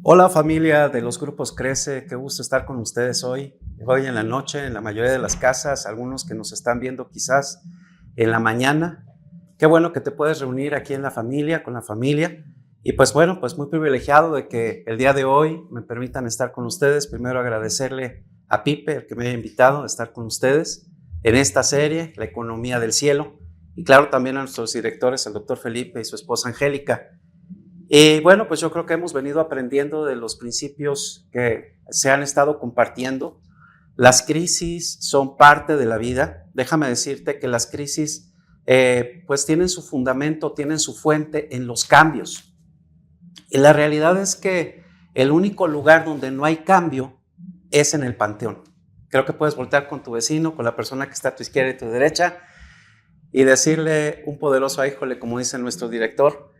Hola familia de los grupos Crece, qué gusto estar con ustedes hoy en la noche, en la mayoría de las casas, algunos que nos están viendo quizás en la mañana. Qué bueno que te puedes reunir aquí en la familia, con la familia. Y pues bueno, pues muy privilegiado de que el día de hoy me permitan estar con ustedes. Primero agradecerle a Pipe, el que me haya invitado a estar con ustedes en esta serie, La Economía del Cielo. Y claro, también a nuestros directores, el doctor Felipe y su esposa Angélica. Y bueno, pues yo creo que hemos venido aprendiendo de los principios que se han estado compartiendo. Las crisis son parte de la vida. Déjame decirte que las crisis pues tienen su fundamento, tienen su fuente en los cambios. Y la realidad es que el único lugar donde no hay cambio es en el panteón. Creo que puedes voltear con tu vecino, con la persona que está a tu izquierda y a tu derecha y decirle un poderoso híjole, como dice nuestro director,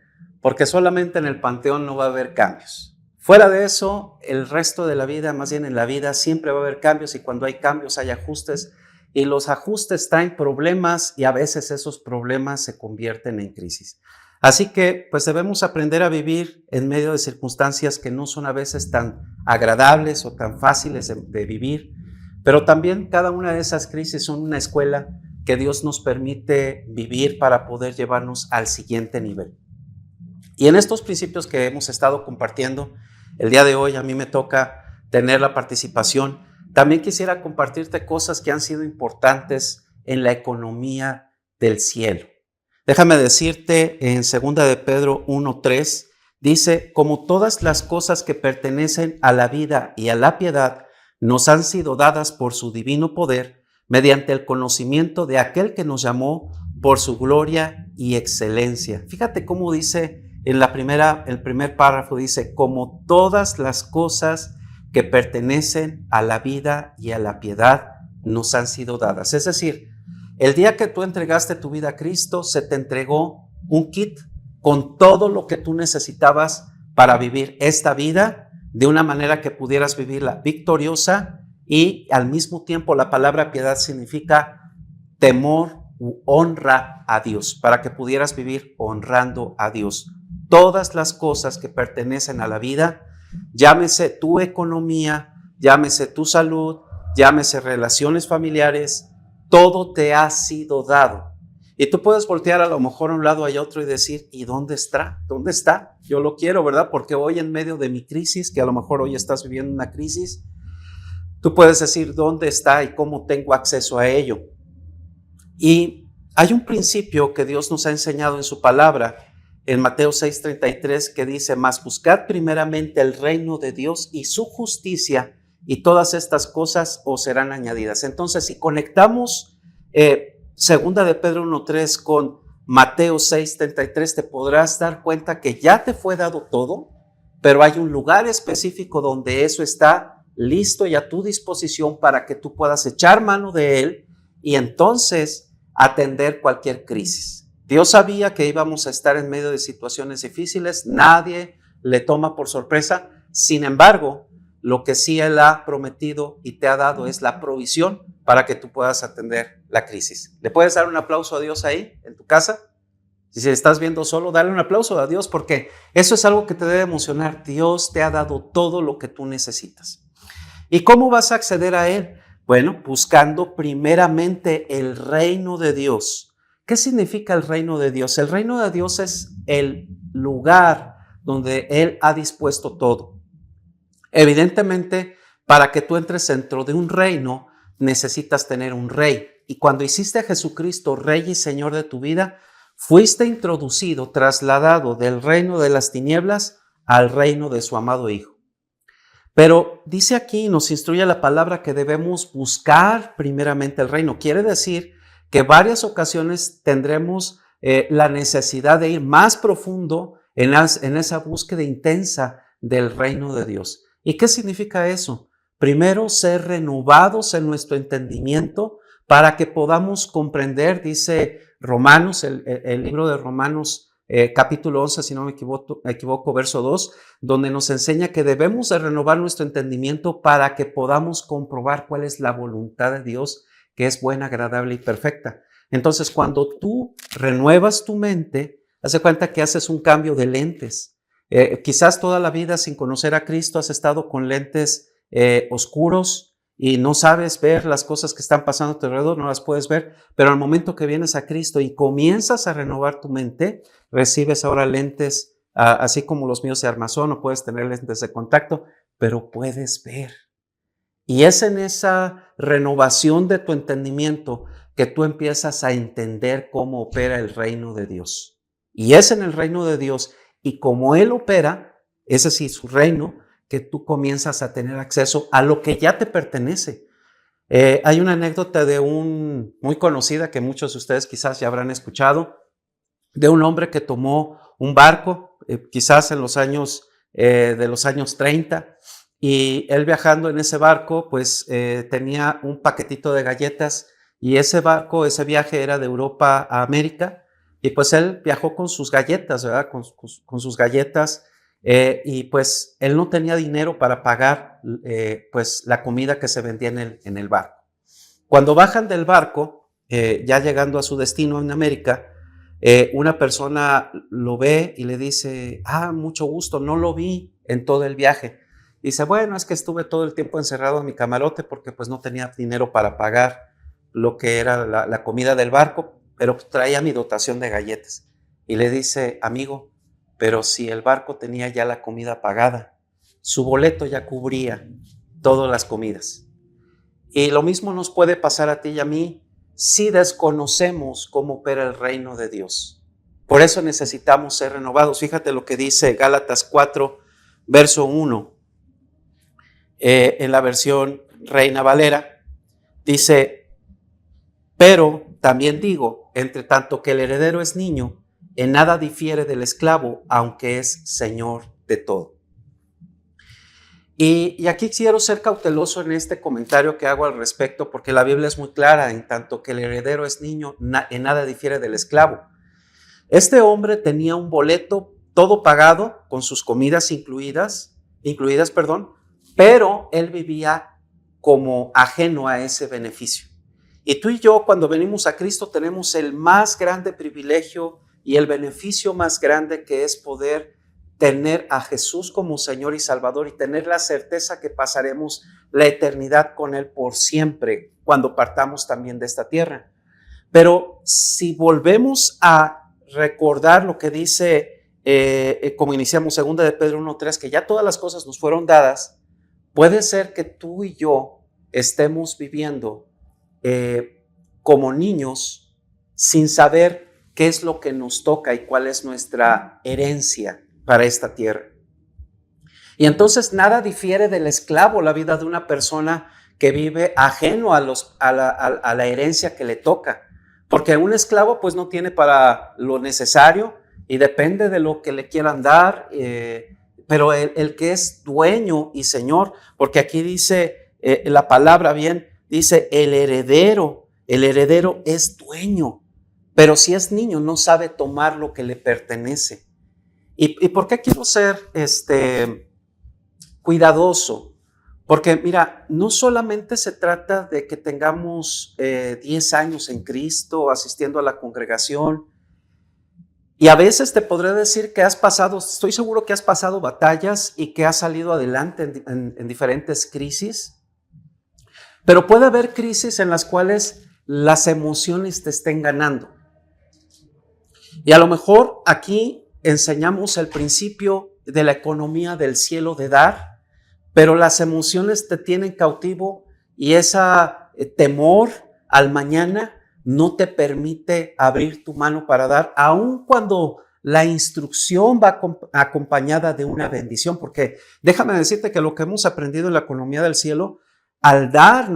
porque solamente en el panteón no va a haber cambios. Fuera de eso, el resto de la vida, más bien en la vida, siempre va a haber cambios y cuando hay cambios hay ajustes y los ajustes traen problemas y a veces esos problemas se convierten en crisis. Así que pues debemos aprender a vivir en medio de circunstancias que no son a veces tan agradables o tan fáciles de vivir, pero también cada una de esas crisis son una escuela que Dios nos permite vivir para poder llevarnos al siguiente nivel. Y en estos principios que hemos estado compartiendo, el día de hoy a mí me toca tener la participación. También quisiera compartirte cosas que han sido importantes en la economía del cielo. Déjame decirte en 2 de Pedro 1:3, dice, como todas las cosas que pertenecen a la vida y a la piedad nos han sido dadas por su divino poder, mediante el conocimiento de aquel que nos llamó por su gloria y excelencia. Fíjate cómo dice el primer párrafo, dice, como todas las cosas que pertenecen a la vida y a la piedad nos han sido dadas. Es decir, el día que tú entregaste tu vida a Cristo, se te entregó un kit con todo lo que tú necesitabas para vivir esta vida de una manera que pudieras vivirla victoriosa y al mismo tiempo la palabra piedad significa temor u honra a Dios, para que pudieras vivir honrando a Dios. Todas las cosas que pertenecen a la vida, llámese tu economía, llámese tu salud, llámese relaciones familiares, todo te ha sido dado. Y tú puedes voltear a lo mejor a un lado y a otro y decir, ¿y dónde está? ¿Dónde está? Yo lo quiero, ¿verdad? Porque hoy en medio de mi crisis, que a lo mejor hoy estás viviendo una crisis, tú puedes decir, ¿dónde está y cómo tengo acceso a ello? Y hay un principio que Dios nos ha enseñado en su palabra, en Mateo 6:33, que dice, mas buscad primeramente el reino de Dios y su justicia, y todas estas cosas os serán añadidas. Entonces, si conectamos 2 de Pedro 1:3 con Mateo 6:33, te podrás dar cuenta que ya te fue dado todo, pero hay un lugar específico donde eso está listo y a tu disposición para que tú puedas echar mano de él y entonces atender cualquier crisis. Dios sabía que íbamos a estar en medio de situaciones difíciles, nadie le toma por sorpresa. Sin embargo, lo que sí Él ha prometido y te ha dado es la provisión para que tú puedas atender la crisis. ¿Le puedes dar un aplauso a Dios ahí, en tu casa? Si estás viendo solo, dale un aplauso a Dios porque eso es algo que te debe emocionar. Dios te ha dado todo lo que tú necesitas. ¿Y cómo vas a acceder a Él? Bueno, buscando primeramente el reino de Dios. ¿Qué significa el reino de Dios? El reino de Dios es el lugar donde Él ha dispuesto todo. Evidentemente, para que tú entres dentro de un reino, necesitas tener un rey. Y cuando hiciste a Jesucristo Rey y Señor de tu vida, fuiste introducido, trasladado del reino de las tinieblas al reino de su amado Hijo. Pero dice aquí, nos instruye la palabra que debemos buscar primeramente el reino. Quiere decir que varias ocasiones tendremos la necesidad de ir más profundo en esa búsqueda intensa del reino de Dios. ¿Y qué significa eso? Primero, ser renovados en nuestro entendimiento para que podamos comprender, dice Romanos, el libro de Romanos, capítulo 11, si no me equivoco, verso 2, donde nos enseña que debemos de renovar nuestro entendimiento para que podamos comprobar cuál es la voluntad de Dios, que es buena, agradable y perfecta. Entonces, cuando tú renuevas tu mente, haz de cuenta que haces un cambio de lentes. Quizás toda la vida sin conocer a Cristo has estado con lentes oscuros y no sabes ver las cosas que están pasando a tu alrededor, no las puedes ver, pero al momento que vienes a Cristo y comienzas a renovar tu mente, recibes ahora lentes, así como los míos de armazón, o puedes tener lentes de contacto, pero puedes ver. Y es en esa renovación de tu entendimiento que tú empiezas a entender cómo opera el reino de Dios. Y es en el reino de Dios y como Él opera, es decir, su reino, que tú comienzas a tener acceso a lo que ya te pertenece. Hay una anécdota de muy conocida que muchos de ustedes quizás ya habrán escuchado, de un hombre que tomó un barco, quizás en los años de los años 30, y él viajando en ese barco, pues tenía un paquetito de galletas, y ese viaje era de Europa a América, y pues él viajó con sus galletas, ¿verdad? Con sus galletas, y pues él no tenía dinero para pagar pues la comida que se vendía en el barco. Cuando bajan del barco, ya llegando a su destino en América, una persona lo ve y le dice, mucho gusto, no lo vi en todo el viaje. Dice, bueno, es que estuve todo el tiempo encerrado en mi camarote porque pues no tenía dinero para pagar lo que era la comida del barco, pero traía mi dotación de galletas. Y le dice, amigo, pero si el barco tenía ya la comida pagada, su boleto ya cubría todas las comidas. Y lo mismo nos puede pasar a ti y a mí si desconocemos cómo opera el reino de Dios. Por eso necesitamos ser renovados. Fíjate lo que dice Gálatas 4, verso 1, en la versión Reina Valera. Dice, pero también digo, entre tanto que el heredero es niño, en nada difiere del esclavo, aunque es señor de todo. Y aquí quiero ser cauteloso en este comentario que hago al respecto, porque la Biblia es muy clara, en tanto que el heredero es niño, en nada difiere del esclavo. Este hombre tenía un boleto todo pagado, con sus comidas incluidas, pero él vivía como ajeno a ese beneficio. Y tú y yo, cuando venimos a Cristo, tenemos el más grande privilegio y el beneficio más grande, que es poder tener a Jesús como Señor y Salvador y tener la certeza que pasaremos la eternidad con Él por siempre cuando partamos también de esta tierra. Pero si volvemos a recordar lo que dice, como iniciamos 2 de Pedro 1:3, que ya todas las cosas nos fueron dadas, puede ser que tú y yo estemos viviendo como niños sin saber qué es lo que nos toca y cuál es nuestra herencia para esta tierra. Y entonces nada difiere del esclavo la vida de una persona que vive ajeno a la herencia que le toca, porque un esclavo pues no tiene para lo necesario y depende de lo que le quieran dar, pero el que es dueño y señor, porque aquí dice la palabra bien, dice el heredero es dueño, pero si es niño no sabe tomar lo que le pertenece. ¿Y por qué quiero ser cuidadoso? Porque mira, no solamente se trata de que tengamos 10 años en Cristo, asistiendo a la congregación, y a veces te podré decir que estoy seguro que has pasado batallas y que has salido adelante en diferentes crisis, pero puede haber crisis en las cuales las emociones te estén ganando. Y a lo mejor aquí enseñamos el principio de la economía del cielo de dar, pero las emociones te tienen cautivo y ese temor al mañana no te permite abrir tu mano para dar, aun cuando la instrucción va acompañada de una bendición, porque déjame decirte que lo que hemos aprendido en la economía del cielo, al dar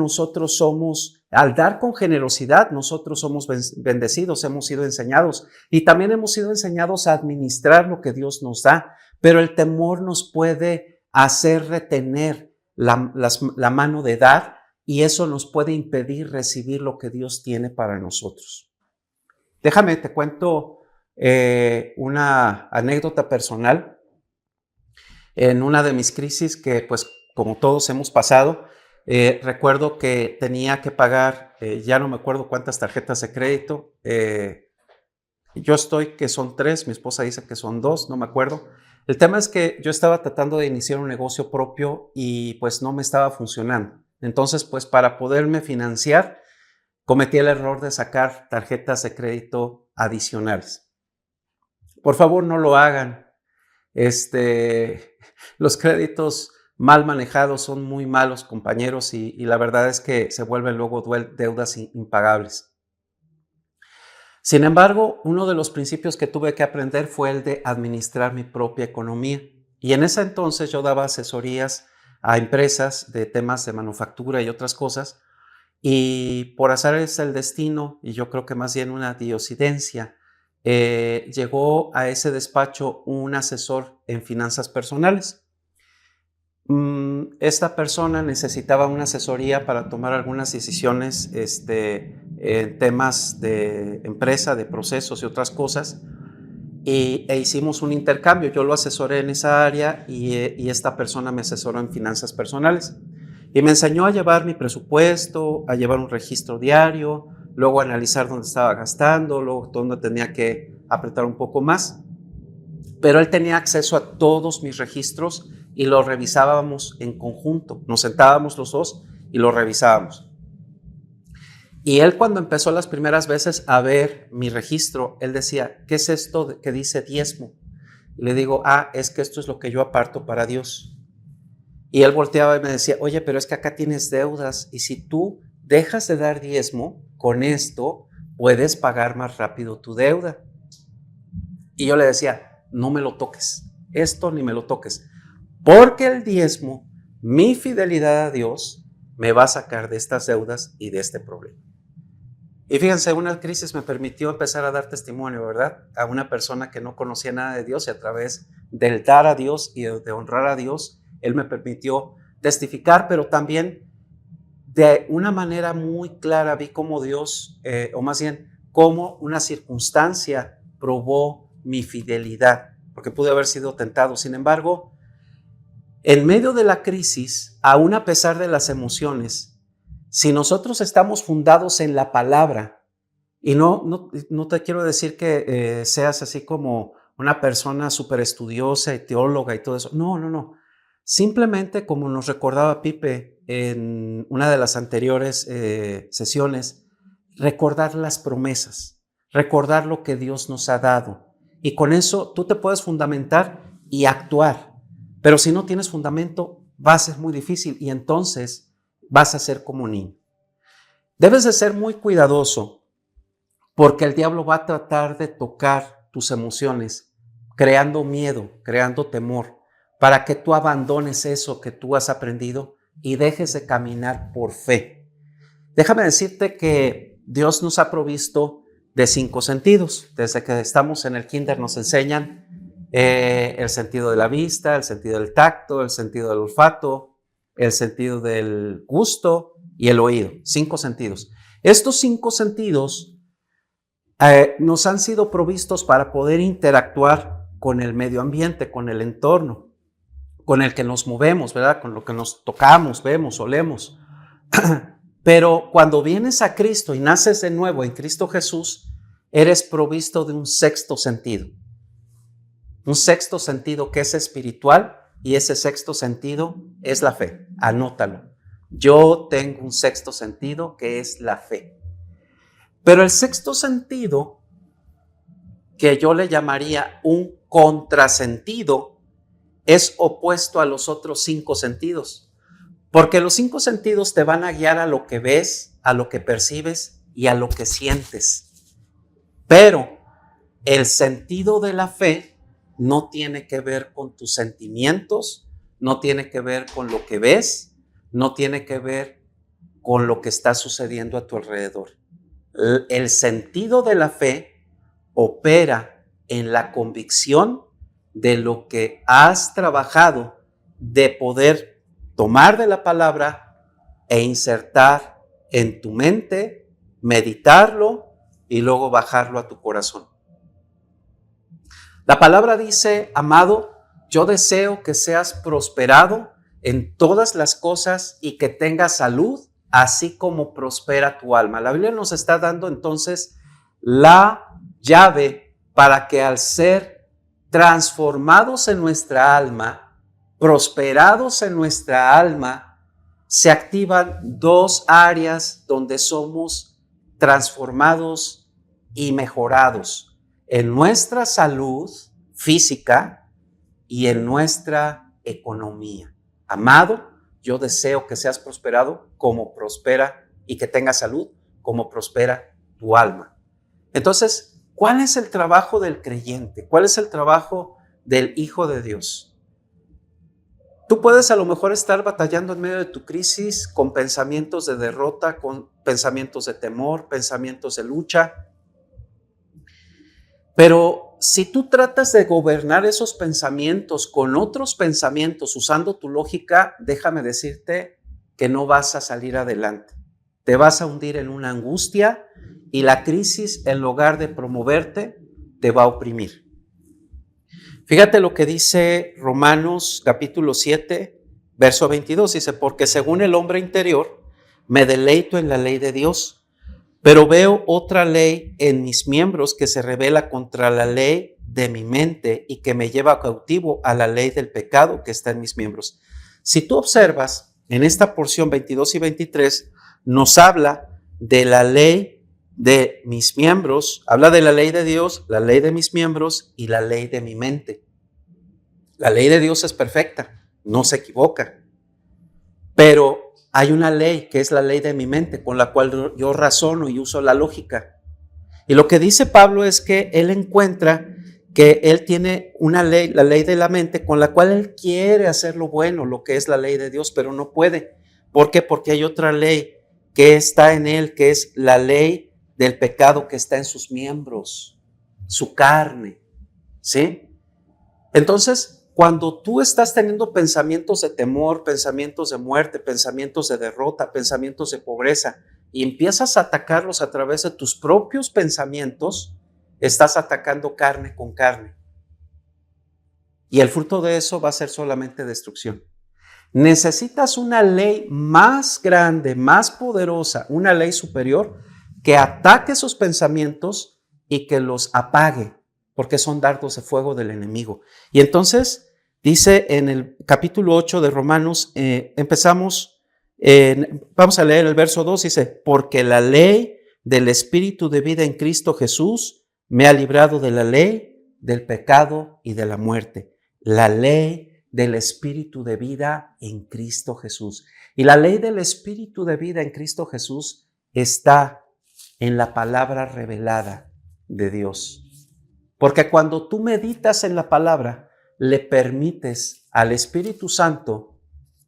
con generosidad, nosotros somos bendecidos, hemos sido enseñados y también hemos sido enseñados a administrar lo que Dios nos da, pero el temor nos puede hacer retener la mano de dar y eso nos puede impedir recibir lo que Dios tiene para nosotros. Déjame, te cuento una anécdota personal. En una de mis crisis que pues como todos hemos pasado, Recuerdo que tenía que pagar, ya no me acuerdo cuántas tarjetas de crédito. Yo estoy que son 3, mi esposa dice que son 2, no me acuerdo. El tema es que yo estaba tratando de iniciar un negocio propio y pues no me estaba funcionando. Entonces, pues para poderme financiar, cometí el error de sacar tarjetas de crédito adicionales. Por favor, no lo hagan. Los créditos mal manejados son muy malos, compañeros, y la verdad es que se vuelven luego deudas impagables. Sin embargo, uno de los principios que tuve que aprender fue el de administrar mi propia economía. Y en ese entonces yo daba asesorías a empresas de temas de manufactura y otras cosas. Y por azares del destino, y yo creo que más bien una diosidencia, llegó a ese despacho un asesor en finanzas personales. Esta persona necesitaba una asesoría para tomar algunas decisiones en temas de empresa, de procesos y otras cosas, e hicimos un intercambio. Yo lo asesoré en esa área y esta persona me asesoró en finanzas personales. Y me enseñó a llevar mi presupuesto, a llevar un registro diario, luego a analizar dónde estaba gastando, luego dónde tenía que apretar un poco más. Pero él tenía acceso a todos mis registros y los revisábamos en conjunto. Nos sentábamos los dos y lo revisábamos. Y él, cuando empezó las primeras veces a ver mi registro, él decía, ¿qué es esto que dice diezmo? Y le digo, es que esto es lo que yo aparto para Dios. Y él volteaba y me decía, oye, pero es que acá tienes deudas y si tú dejas de dar diezmo, con esto puedes pagar más rápido tu deuda. Y yo le decía, no me lo toques, esto ni me lo toques, porque el diezmo, mi fidelidad a Dios, me va a sacar de estas deudas y de este problema. Y fíjense, una crisis me permitió empezar a dar testimonio, ¿verdad? A una persona que no conocía nada de Dios, y a través del dar a Dios y de honrar a Dios, Él me permitió testificar, pero también de una manera muy clara vi cómo Dios, o más bien, cómo una circunstancia probó mi fidelidad, porque pude haber sido tentado. Sin embargo, en medio de la crisis, aún a pesar de las emociones, si nosotros estamos fundados en la palabra, y no te quiero decir que seas así como una persona súper estudiosa y teóloga y todo eso. No. Simplemente, como nos recordaba Pipe en una de las anteriores sesiones, recordar las promesas, recordar lo que Dios nos ha dado. Y con eso tú te puedes fundamentar y actuar. Pero si no tienes fundamento, va a ser muy difícil y entonces vas a ser como niño. Debes de ser muy cuidadoso porque el diablo va a tratar de tocar tus emociones, creando miedo, creando temor, para que tú abandones eso que tú has aprendido y dejes de caminar por fe. Déjame decirte que Dios nos ha provisto de 5 sentidos. Desde que estamos en el kinder nos enseñan el sentido de la vista, el sentido del tacto, el sentido del olfato, el sentido del gusto y el oído. 5 sentidos. Estos 5 sentidos nos han sido provistos para poder interactuar con el medio ambiente, con el entorno, con el que nos movemos, ¿verdad? Con lo que nos tocamos, vemos, olemos. Pero cuando vienes a Cristo y naces de nuevo en Cristo Jesús, eres provisto de un 6º sentido. Un 6º sentido que es espiritual y ese 6º sentido es la fe. Anótalo. Yo tengo un 6º sentido que es la fe. Pero el 6º sentido, que yo le llamaría un contrasentido, es opuesto a los otros 5 sentidos. Porque los 5 sentidos te van a guiar a lo que ves, a lo que percibes y a lo que sientes. Pero el sentido de la fe no tiene que ver con tus sentimientos, no tiene que ver con lo que ves, no tiene que ver con lo que está sucediendo a tu alrededor. El sentido de la fe opera en la convicción de lo que has trabajado, de poder tomar de la palabra e insertar en tu mente, meditarlo y luego bajarlo a tu corazón. La palabra dice, amado, yo deseo que seas prosperado en todas las cosas y que tengas salud, así como prospera tu alma. La Biblia nos está dando entonces la llave para que al ser transformados en nuestra alma, prosperados en nuestra alma, se activan dos áreas donde somos transformados y mejorados: en nuestra salud física y en nuestra economía. Amado, yo deseo que seas prosperado como prospera y que tengas salud como prospera tu alma. Entonces, ¿cuál es el trabajo del creyente? ¿Cuál es el trabajo del Hijo de Dios? Tú puedes a lo mejor estar batallando en medio de tu crisis con pensamientos de derrota, con pensamientos de temor, pensamientos de lucha. Pero si tú tratas de gobernar esos pensamientos con otros pensamientos usando tu lógica, déjame decirte que no vas a salir adelante. Te vas a hundir en una angustia y la crisis, en lugar de promoverte, te va a oprimir. Fíjate lo que dice Romanos capítulo 7, verso 22. Dice: porque según el hombre interior, me deleito en la ley de Dios, pero veo otra ley en mis miembros que se rebela contra la ley de mi mente y que me lleva cautivo a la ley del pecado que está en mis miembros. Si tú observas, en esta porción 22 y 23, nos habla de la ley de mis miembros, habla de la ley de Dios, la ley de mis miembros y la ley de mi mente. La ley de Dios es perfecta, no se equivoca, pero hay una ley que es la ley de mi mente, con la cual yo razono y uso la lógica. Y lo que dice Pablo es que él encuentra que él tiene una ley, la ley de la mente, con la cual él quiere hacer lo bueno, lo que es la ley de Dios, pero no puede. ¿Por qué? Porque hay otra ley que está en él, que es la ley del pecado que está en sus miembros, su carne, ¿sí? Entonces, cuando tú estás teniendo pensamientos de temor, pensamientos de muerte, pensamientos de derrota, pensamientos de pobreza, y empiezas a atacarlos a través de tus propios pensamientos, estás atacando carne con carne. Y el fruto de eso va a ser solamente destrucción. Necesitas una ley más grande, más poderosa, una ley superior que ataque esos pensamientos y que los apague, porque son dardos de fuego del enemigo. Y entonces dice en el capítulo 8 de Romanos, vamos a leer el verso 2, dice: porque la ley del Espíritu de vida en Cristo Jesús me ha librado de la ley, del pecado y de la muerte. La ley del Espíritu de vida en Cristo Jesús. Y la ley del Espíritu de vida en Cristo Jesús está en la palabra revelada de Dios. Porque cuando tú meditas en la palabra, le permites al Espíritu Santo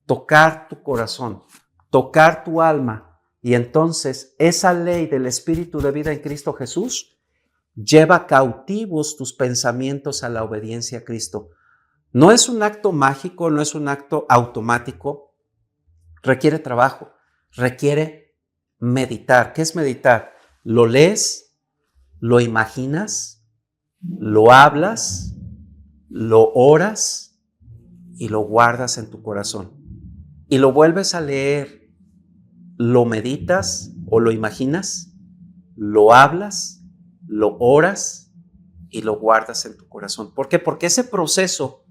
tocar tu corazón, tocar tu alma, y entonces esa ley del Espíritu de vida en Cristo Jesús lleva cautivos tus pensamientos a la obediencia a Cristo. No es un acto mágico, no es un acto automático, requiere trabajo, requiere meditar. ¿Qué es meditar? Lo lees, lo imaginas, lo hablas, lo oras y lo guardas en tu corazón. Y lo vuelves a leer, lo meditas o lo imaginas, lo hablas, lo oras y lo guardas en tu corazón. ¿Por qué? Porque ese proceso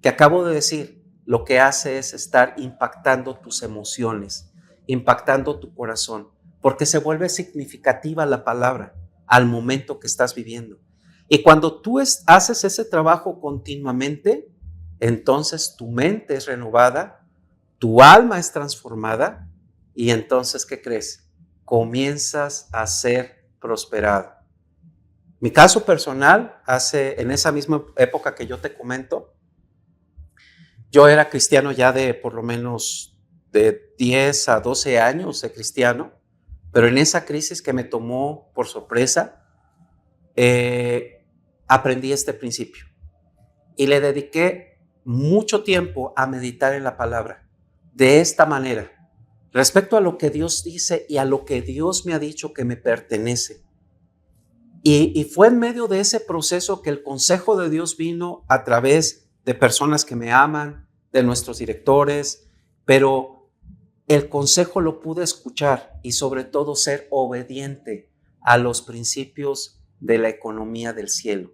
que acabo de decir, lo que hace es estar impactando tus emociones, impactando tu corazón, porque se vuelve significativa la palabra al momento que estás viviendo. Y cuando tú haces ese trabajo continuamente, entonces tu mente es renovada, tu alma es transformada y entonces, ¿qué crees? Comienzas a ser prosperado. Mi caso personal, en esa misma época que yo te comento, yo era cristiano ya de por lo menos de 10 a 12 años de cristiano, pero en esa crisis que me tomó por sorpresa, aprendí este principio y le dediqué mucho tiempo a meditar en la palabra de esta manera, respecto a lo que Dios dice y a lo que Dios me ha dicho que me pertenece. Y fue en medio de ese proceso que el consejo de Dios vino a través de personas que me aman, de nuestros directores, pero el consejo lo pude escuchar y sobre todo ser obediente a los principios de la economía del cielo,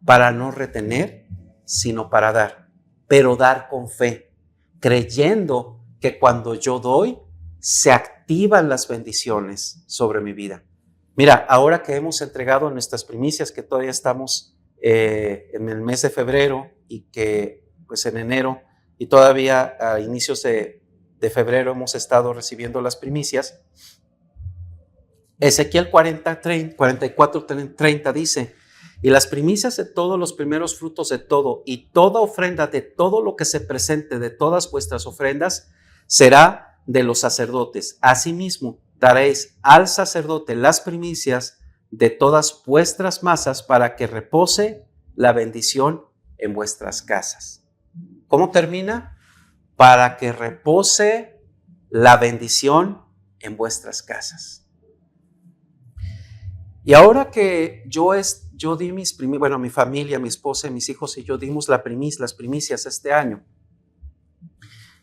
para no retener, sino para dar, pero dar con fe, creyendo que cuando yo doy, se activan las bendiciones sobre mi vida. Mira, ahora que hemos entregado nuestras primicias, que todavía estamos en el mes de febrero y que pues en enero y todavía a inicios de febrero hemos estado recibiendo las primicias, Ezequiel 44:30 dice: y las primicias de todos los primeros frutos de todo y toda ofrenda de todo lo que se presente de todas vuestras ofrendas será de los sacerdotes. Asimismo, daréis al sacerdote las primicias de todas vuestras masas para que repose la bendición en vuestras casas. ¿Cómo termina? Para que repose la bendición en vuestras casas. Y ahora que yo di mis primicias, bueno, mi familia, mi esposa, mis hijos y yo dimos las primicias este año.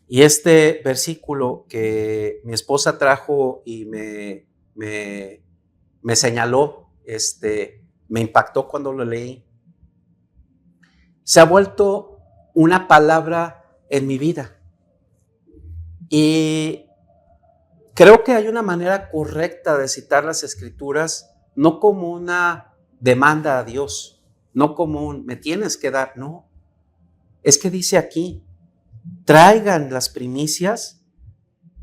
Y este versículo que mi esposa trajo y me señaló, me impactó cuando lo leí. Se ha vuelto una palabra en mi vida. Y creo que hay una manera correcta de citar las Escrituras, no como una demanda a Dios, no como un me tienes que dar, no. Es que dice aquí: traigan las primicias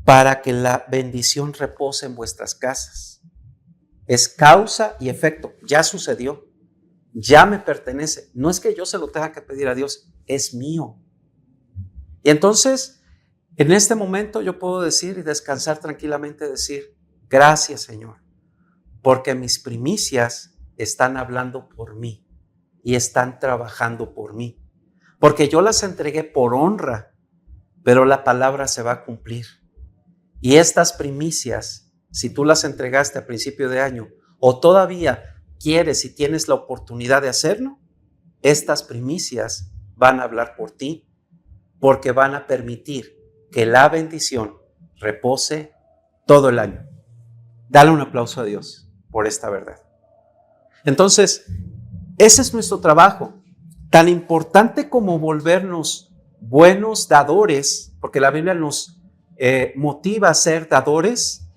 para que la bendición repose en vuestras casas. Es causa y efecto, ya sucedió, ya me pertenece. No es que yo se lo tenga que pedir a Dios, es mío. Y entonces, en este momento yo puedo decir y descansar tranquilamente, decir: gracias, Señor, porque mis primicias están hablando por mí y están trabajando por mí. Porque yo las entregué por honra, pero la palabra se va a cumplir. Y estas primicias, si tú las entregaste a principio de año o todavía quieres y tienes la oportunidad de hacerlo, estas primicias van a hablar por ti, porque van a permitir que la bendición repose todo el año. Dale un aplauso a Dios por esta verdad. Entonces, ese es nuestro trabajo, tan importante como volvernos buenos dadores, porque la Biblia nos motiva a ser dadores.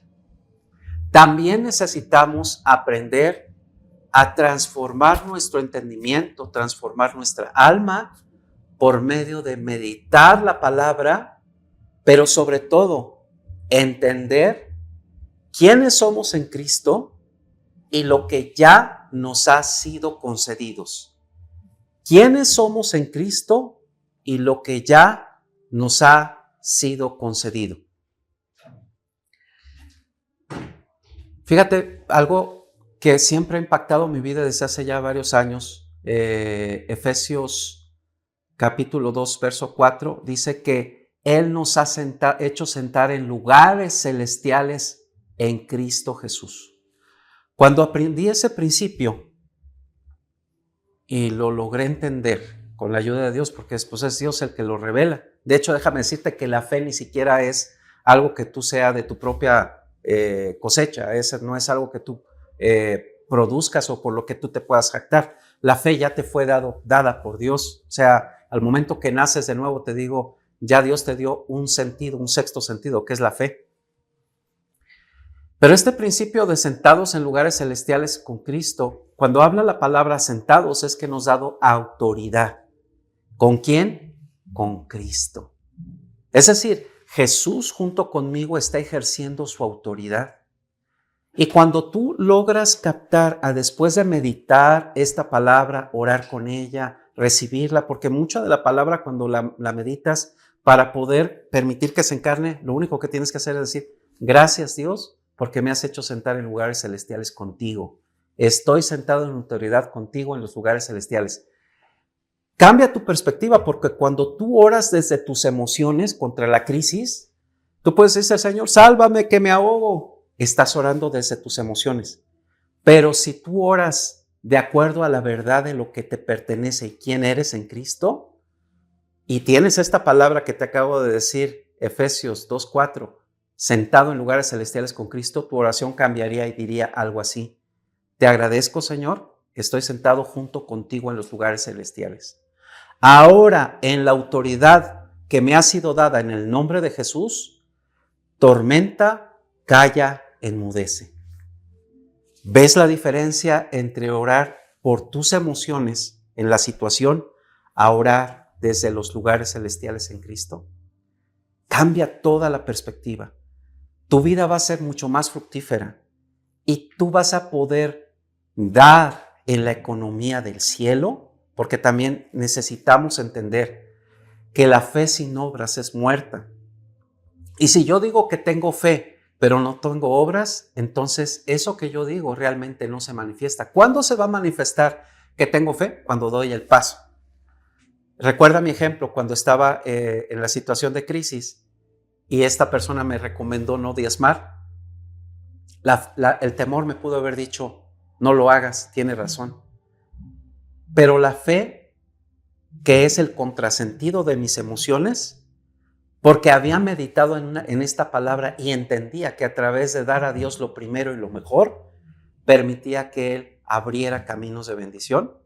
También necesitamos aprender a transformar nuestro entendimiento, transformar nuestra alma por medio de meditar la palabra, pero sobre todo entender quiénes somos en Cristo y lo que ya nos ha sido concedidos. ¿Quiénes somos en Cristo y lo que ya nos ha sido concedido? Fíjate, algo que siempre ha impactado mi vida desde hace ya varios años, Efesios capítulo 2, verso 4, dice que Él nos ha hecho sentar en lugares celestiales en Cristo Jesús. Cuando aprendí ese principio y lo logré entender con la ayuda de Dios, porque después es Dios el que lo revela. De hecho, déjame decirte que la fe ni siquiera es algo que tú sea de tu propia cosecha. No es algo que tú produzcas o por lo que tú te puedas jactar. La fe ya te fue dada por Dios. O sea, al momento que naces de nuevo, te digo, ya Dios te dio un sentido, un sexto sentido, que es la fe. Pero este principio de sentados en lugares celestiales con Cristo, cuando habla la palabra sentados, es que nos ha dado autoridad. ¿Con quién? Con Cristo. Es decir, Jesús junto conmigo está ejerciendo su autoridad. Y cuando tú logras captar, después de meditar esta palabra, orar con ella, recibirla, porque mucha de la palabra cuando la meditas, para poder permitir que se encarne, lo único que tienes que hacer es decir: gracias, Dios, porque me has hecho sentar en lugares celestiales contigo. Estoy sentado en autoridad contigo en los lugares celestiales. Cambia tu perspectiva, porque cuando tú oras desde tus emociones contra la crisis, tú puedes decir: Señor, sálvame que me ahogo. Estás orando desde tus emociones. Pero si tú oras de acuerdo a la verdad de lo que te pertenece y quién eres en Cristo, y tienes esta palabra que te acabo de decir, Efesios 2:4, sentado en lugares celestiales con Cristo, tu oración cambiaría y diría algo así: te agradezco, Señor, que estoy sentado junto contigo en los lugares celestiales. Ahora, en la autoridad que me ha sido dada en el nombre de Jesús, tormenta, calla, enmudece. ¿Ves la diferencia entre orar por tus emociones en la situación a orar desde los lugares celestiales en Cristo? Cambia toda la perspectiva. Tu vida va a ser mucho más fructífera y tú vas a poder dar en la economía del cielo, porque también necesitamos entender que la fe sin obras es muerta. Y si yo digo que tengo fe, pero no tengo obras, entonces eso que yo digo realmente no se manifiesta. ¿Cuándo se va a manifestar que tengo fe? Cuando doy el paso. Recuerda mi ejemplo, cuando estaba en la situación de crisis y esta persona me recomendó no diezmar. El temor me pudo haber dicho, no lo hagas, tiene razón. Pero la fe, que es el contrasentido de mis emociones, porque había meditado en esta palabra y entendía que a través de dar a Dios lo primero y lo mejor, permitía que Él abriera caminos de bendición.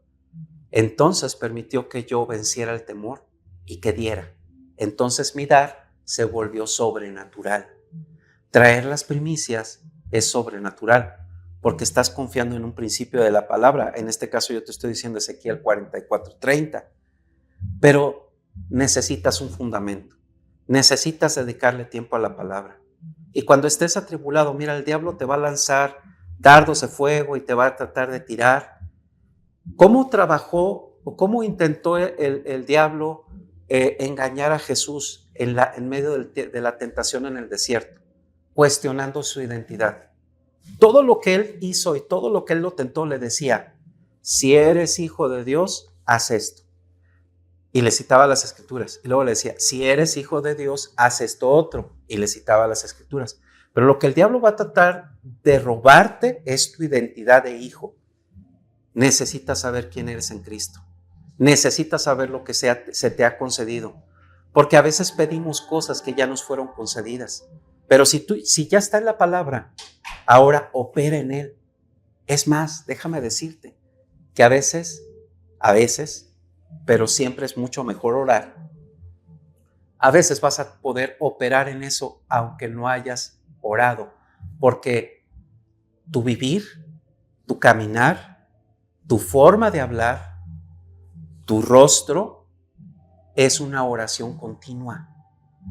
Entonces permitió que yo venciera el temor y que diera. Entonces mi dar se volvió sobrenatural. Traer las primicias es sobrenatural, porque estás confiando en un principio de la palabra. En este caso yo te estoy diciendo Ezequiel 44:30. Pero necesitas un fundamento. Necesitas dedicarle tiempo a la palabra. Y cuando estés atribulado, mira, el diablo te va a lanzar dardos de fuego y te va a tratar de tirar. ¿Cómo trabajó o cómo intentó el diablo engañar a Jesús en medio de la tentación en el desierto? Cuestionando su identidad. Todo lo que él hizo y todo lo que él lo tentó le decía, si eres hijo de Dios, haz esto. Y le citaba las escrituras. Y luego le decía, si eres hijo de Dios, haz esto otro. Y le citaba las escrituras. Pero lo que el diablo va a tratar de robarte es tu identidad de hijo. Necesitas saber quién eres en Cristo. Necesitas saber lo que se te ha concedido. Porque a veces pedimos cosas que ya nos fueron concedidas. Pero si ya está en la palabra, ahora opera en él. Es más, déjame decirte que a veces, pero siempre es mucho mejor orar. A veces vas a poder operar en eso aunque no hayas orado, porque tu vivir, tu caminar, tu forma de hablar, tu rostro es una oración continua,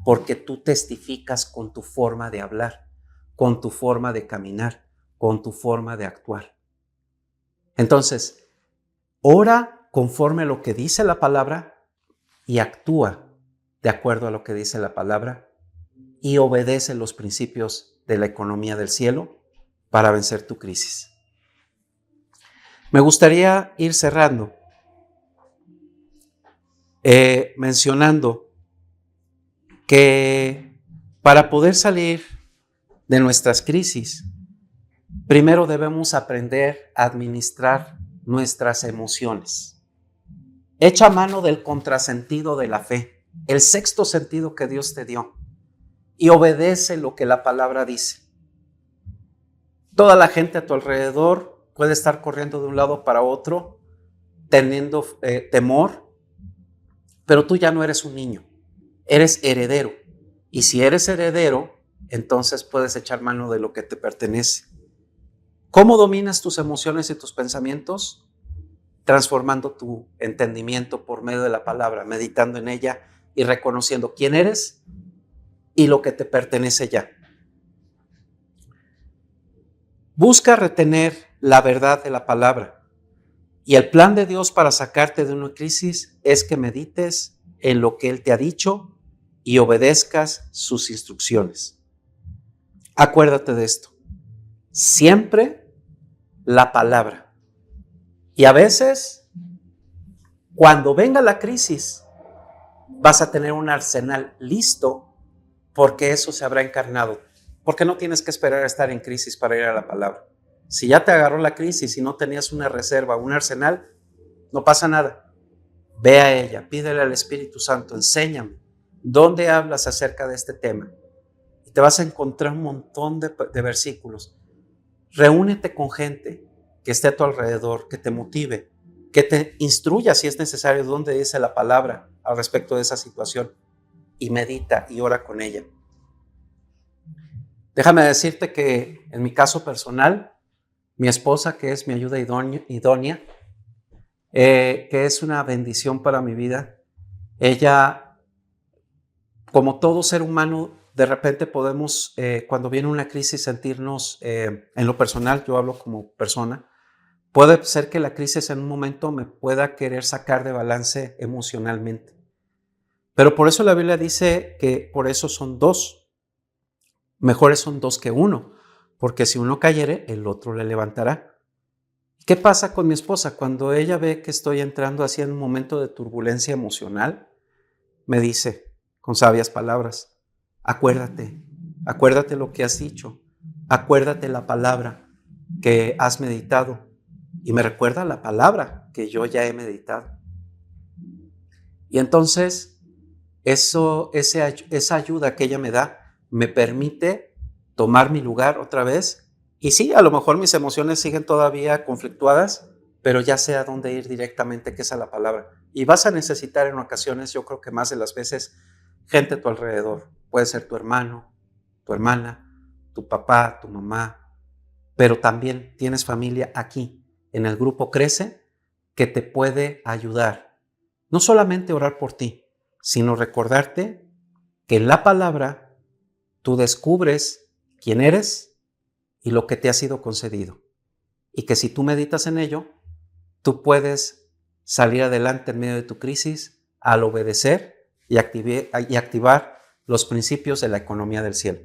porque tú testificas con tu forma de hablar, con tu forma de caminar, con tu forma de actuar. Entonces, ora conforme a lo que dice la palabra y actúa de acuerdo a lo que dice la palabra y obedece los principios de la economía del cielo para vencer tu crisis. Me gustaría ir cerrando mencionando que para poder salir de nuestras crisis, primero debemos aprender a administrar nuestras emociones. Echa mano del contrasentido de la fe, el sexto sentido que Dios te dio, y obedece lo que la palabra dice. Toda la gente a tu alrededor puede estar corriendo de un lado para otro, teniendo temor, pero tú ya no eres un niño, eres heredero. Y si eres heredero, entonces puedes echar mano de lo que te pertenece. ¿Cómo dominas tus emociones y tus pensamientos? Transformando tu entendimiento por medio de la palabra, meditando en ella y reconociendo quién eres y lo que te pertenece ya. Busca retener la verdad de la palabra. Y el plan de Dios para sacarte de una crisis es que medites en lo que Él te ha dicho y obedezcas sus instrucciones. Acuérdate de esto. Siempre la palabra. Y a veces, cuando venga la crisis, vas a tener un arsenal listo porque eso se habrá encarnado. Porque no tienes que esperar a estar en crisis para ir a la palabra. Si ya te agarró la crisis y no tenías una reserva, un arsenal, no pasa nada. Ve a ella, pídele al Espíritu Santo, enséñame ¿Dónde hablas acerca de este tema? Y te vas a encontrar un montón de versículos. Reúnete con gente que esté a tu alrededor, que te motive, que te instruya si es necesario dónde dice la palabra al respecto de esa situación, y medita y ora con ella. Déjame decirte que en mi caso personal, mi esposa, que es mi ayuda idónea, que es una bendición para mi vida, ella, como todo ser humano, de repente podemos, cuando viene una crisis, sentirnos, en lo personal, yo hablo como persona, puede ser que la crisis en un momento me pueda querer sacar de balance emocionalmente. Pero por eso la Biblia dice que por eso son dos. Mejores son dos que uno, porque si uno cayere, el otro le levantará. ¿Qué pasa con mi esposa? Cuando ella ve que estoy entrando así en un momento de turbulencia emocional, me dice con sabias palabras, acuérdate lo que has dicho, acuérdate la palabra que has meditado, y me recuerda la palabra que yo ya he meditado. Y entonces esa ayuda que ella me da me permite tomar mi lugar otra vez. Y sí, a lo mejor mis emociones siguen todavía conflictuadas, pero ya sé a dónde ir directamente, que es a la palabra. Y vas a necesitar en ocasiones, yo creo que más de las veces, gente a tu alrededor. Puede ser tu hermano, tu hermana, tu papá, tu mamá, pero también tienes familia aquí, en el grupo Crece, que te puede ayudar. No solamente orar por ti, sino recordarte que en la palabra tú descubres quién eres y lo que te ha sido concedido. Y que si tú meditas en ello, tú puedes salir adelante en medio de tu crisis al obedecer y activar los principios de la economía del cielo.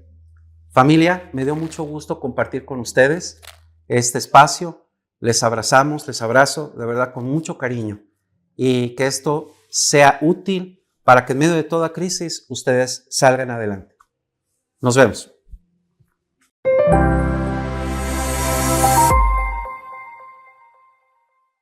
Familia, me dio mucho gusto compartir con ustedes este espacio. Les abrazamos, les abrazo de verdad con mucho cariño, y que esto sea útil para que en medio de toda crisis ustedes salgan adelante. Nos vemos.